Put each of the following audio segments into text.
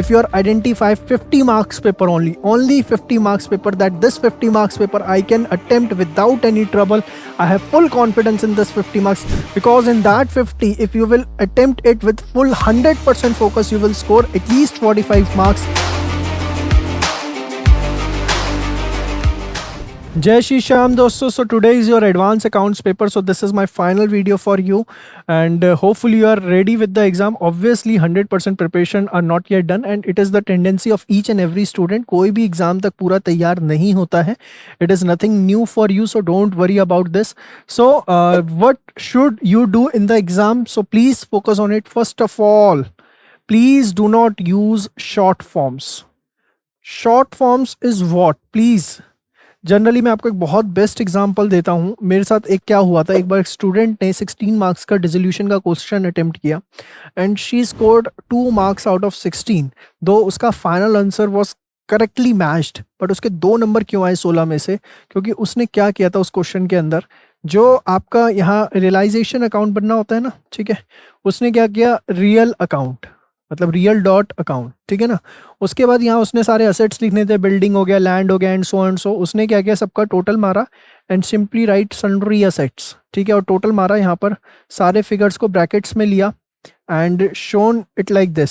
if you are identify 50 marks paper only 50 marks paper, that this 50 marks paper I can attempt without any trouble. I have full confidence in this 50 marks, because in that 50, if you will attempt it with full 100% focus, you will score at least 45 marks. Jai Shri Shyam dosto. So today is your advanced accounts paper. So this is my final video for you, and hopefully you are ready with the exam. Obviously 100% preparation are not yet done, and it is the tendency of each and every student. कोई भी exam तक पूरा तैयार नहीं होता है. It is nothing new for you, so don't worry about this. So what should you do in the exam? So please focus on it. First of all, please do not use short forms. Short forms is what? Please. Generally मैं आपको एक बहुत best example देता हूँ. मेरे साथ एक क्या हुआ था, एक बार एक स्टूडेंट ने 16 मार्क्स का डिसोल्यूशन का क्वेश्चन अटेम्प्ट किया and she scored 2 marks out of 16, दो उसका final answer was correctly matched, but उसके 2 नंबर क्यों आए 16 में से? क्योंकि उसने क्या किया था उस क्वेश्चन के अंदर, जो आपका यहाँ रियलाइजेशन अकाउंट बनना होता है ना, ठीक है, उसने क्या किया, रियल अकाउंट, मतलब रियल डॉट अकाउंट, ठीक है ना. उसके बाद यहाँ उसने सारे असेट्स लिखने थे, बिल्डिंग हो गया, लैंड हो गया एंड सो. उसने क्या किया, सबका टोटल मारा and simply write sundry assets, ठीक है, और टोटल मारा, यहाँ पर सारे फिगर्स को ब्रैकेट्स में लिया and shown it like this.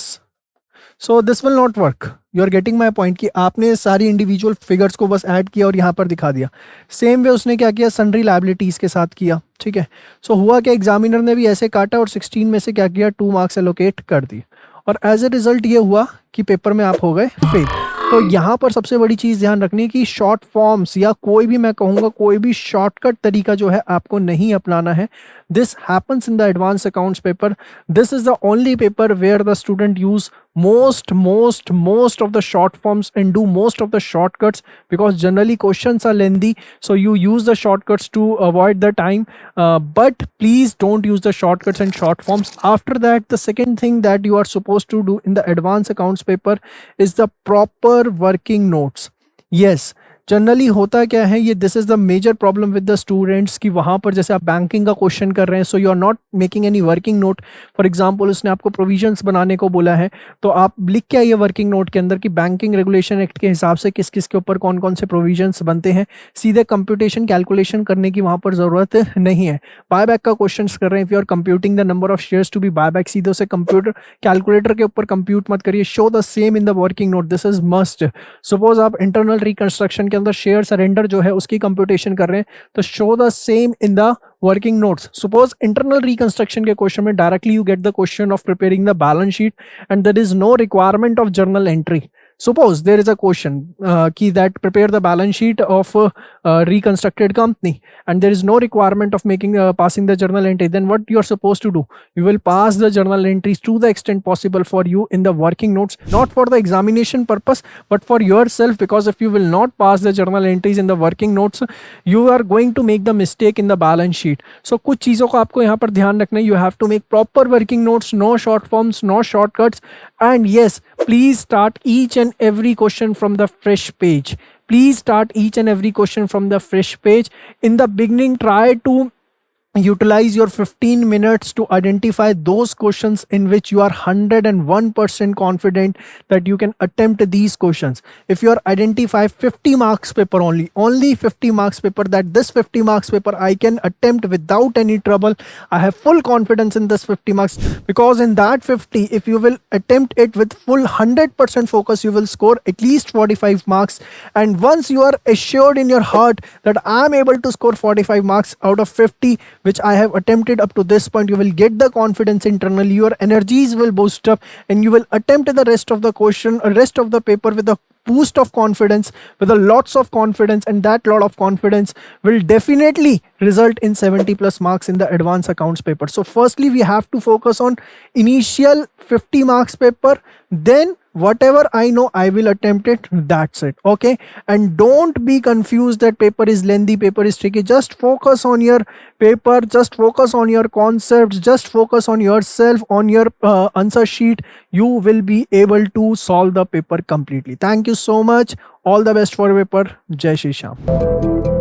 So this will not work. You are getting my point कि आपने सारी इंडिविजुअल फिगर्स को बस ऐड किया और यहाँ पर दिखा दिया. सेम वे उसने क्या किया, सन्ड्री लायबिलिटीज़ के साथ किया, ठीक है. सो हुआ क्या, एग्जामिनर ने भी ऐसे काटा और 16 में से क्या किया, 2 मार्क्स एलोकेट कर दिए, और एज ए रिजल्ट ये हुआ कि पेपर में आप हो गए फेल. तो यहाँ पर सबसे बड़ी चीज़ ध्यान रखनी है कि शॉर्ट फॉर्म्स या कोई भी, मैं कहूँगा कोई भी शॉर्टकट तरीका जो है आपको नहीं अपनाना है. This happens in the advance accounts paper. This is the only paper where the student use most of the short forms and do most of the shortcuts, because generally questions are lengthy, so you use the shortcuts to avoid the time, but please don't use the shortcuts and short forms. After that, the second thing that you are supposed to do in the advanced accounts paper is the proper working notes. Yes, generally होता क्या है, ये this is the major problem with the students कि वहाँ पर जैसे आप banking का क्वेश्चन कर रहे हैं, so you are not making any working note. For example उसने आपको प्रोविजंस बनाने को बोला है, तो आप लिख के आइए वर्किंग नोट के अंदर कि बैंकिंग रेगुलेशन एक्ट के हिसाब से किस किस के ऊपर कौन कौन से प्रोविजंस बनते हैं. सीधे कंप्यूटेशन कैलकुलेशन करने की वहाँ पर ज़रूरत नहीं है. बायबैक का क्वेश्चन कर रहे हैं, if you are computing the number of shares to be buyback, सीधे उसे कंप्यूटर कैलकुलेटर के ऊपर कंप्यूट मत करिए. Show the same in the working note. This is must. Suppose आप इंटरनल रिकंस्ट्रक्शन के अंदर शेयर सरेंडर जो है उसकी कंप्यूटेशन कर रहे हैं, तो show the same in the working notes. Suppose internal reconstruction के क्वेश्चन में directly you get the question of preparing the balance sheet and there is no requirement of journal entry. Suppose there is a question key that prepare the balance sheet of reconstructed company and there is no requirement of making passing the journal entry. Then what you are supposed to do? You will pass the journal entries to the extent possible for you in the working notes, not for the examination purpose, but for yourself. Because if you will not pass the journal entries in the working notes, you are going to make the mistake in the balance sheet. So कुछ चीज़ों को आपको यहाँ पर ध्यान रखना है. You have to make proper working notes, no short forms, no shortcuts, and yes, please start each and every question from the fresh page. Please start each and every question from the fresh page. In the beginning, try to utilize your 15 minutes to identify those questions in which you are 101% confident that you can attempt these questions. If you are identify 50 marks paper only 50 marks paper, that this 50 marks paper I can attempt without any trouble. I have full confidence in this 50 marks, because in that 50, if you will attempt it with full 100% focus, you will score at least 45 marks. And once you are assured in your heart that I am able to score 45 marks out of 50, which I have attempted up to this point, you will get the confidence internally, your energies will boost up, and you will attempt the rest of the question, rest of the paper with a boost of confidence, with a lots of confidence, and that lot of confidence will definitely result in 70 plus marks in the advanced accounts paper. So firstly, we have to focus on initial 50 marks paper, then whatever I know I will attempt it. That's it. Okay, and don't be confused that paper is lengthy, paper is tricky. Just focus on your paper, just focus on your concepts, just focus on yourself, on your answer sheet. You will be able to solve the paper completely. Thank you so much. All the best for your paper. Jai Shri Shyam.